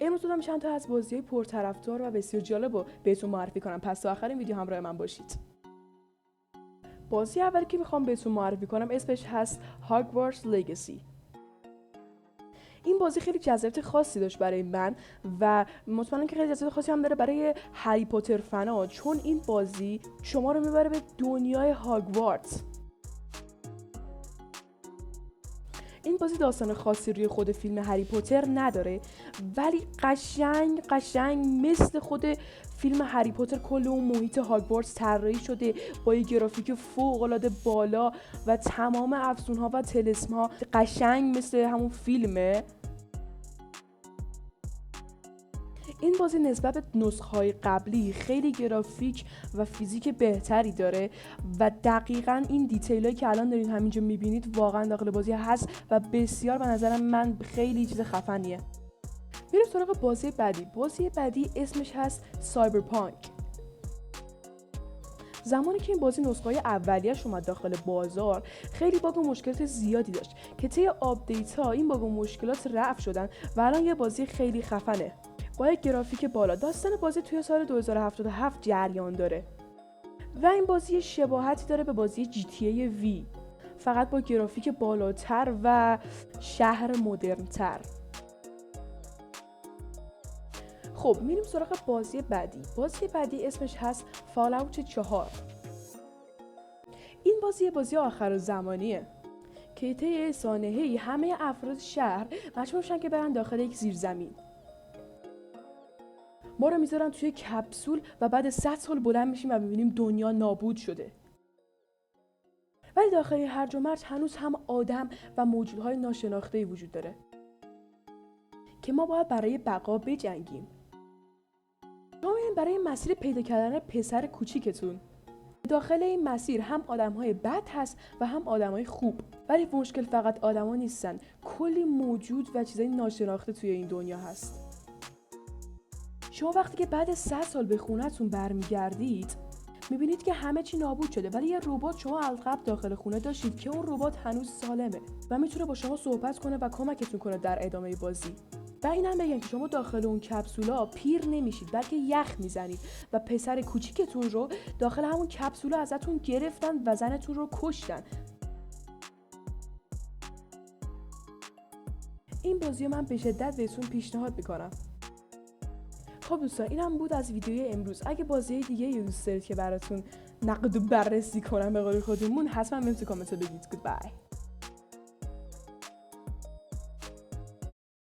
امروز دادم چند تا از بازی‌های پرطرفدار و بسیار جالب رو بهتون معرفی کنم. پس تا آخر این ویدیو همراه من باشید. بازی اولی که میخوام بهتون معرفی کنم اسمش هست هاگوارتس لگاسی. این بازی خیلی جذابیت خاصی داشت برای من و مطمئنم که خیلی جذابیت خاصی هم داره برای هری پاتر فنا، چون این بازی شما رو میبره به دنیای هاگوارتس. این بازی داستان خاصی روی خود فیلم هری پاتر نداره، ولی قشنگ مثل خود فیلم هری پاتر کل اون محیط هاگوارتس طراحی شده با یه گرافیک فوق‌العاده بالا و تمام افسون‌ها و طلسم‌ها قشنگ مثل همون فیلمه. این بازی نسبت به نسخه‌های قبلی خیلی گرافیک و فیزیک بهتری داره و دقیقاً این دیتیلایی که الان دارین همینجا میبینید واقعاً داخل بازی هست و بسیار به نظر من خیلی چیز خفنیه. میریم سراغ بازی بعدی. بازی بعدی اسمش هست سایبرپانک. زمانی که این بازی نسخه‌های اولیه‌اش اومد داخل بازار خیلی باگ و مشکلات زیادی داشت که طی آپدیت‌ها این باگ و مشکلات رفع شدن و الان یه بازی خیلی خفنه با یک گرافیک بالا. داستان بازی توی سال 2077 جریان داره و این بازی شباهتی داره به بازی GTA V، فقط با گرافیک بالاتر و شهر مدرن‌تر. خب میریم سراغ بازی بعدی. بازی بعدی اسمش هست فالاوت 4. این بازی آخرالزمانیه که طی سانحه‌ای همه افراد شهر مجبور میشن که برن داخل یک زیرزمین. ما رو میذارن توی کپسول و بعد 100 سال بلند میشیم و میبینیم دنیا نابود شده. ولی داخل هرج و مرج هنوز هم آدم و موجودهای ناشناخته‌ای وجود داره که ما باید برای بقا بجنگیم. شما برای مسیر پیدا کردن پسر کوچیکتون داخل این مسیر هم آدم‌های بد هست و هم آدم‌های خوب، ولی مشکل فقط آدم‌ها نیستن، کلی موجود و چیزای ناشناخته توی این دنیا هست. شما وقتی که بعد 100 سال به خونه‌تون برمیگردید میبینید که همه چی نابود شده، ولی یه ربات شما از قبل داخل خونه داشتید که اون ربات هنوز سالمه و میتونه با شما صحبت کنه و کمکتون کنه در ادامه بازی. و اینم بگم که شما داخل اون کپسولا پیر نمیشید بلکه یخ میزنید و پسر کوچیکتون رو داخل همون کپسولا ازتون گرفتن و زنتون رو کشتن. این بازی من به شدت بهتون پیشنهاد میکنم. خب دوستان اینم بود از ویدیوی امروز. اگه بازی دیگه دوست دارید که براتون نقد و بررسی کنم به قول خودمون حتما بهم تو کامنت بگید. گودبای.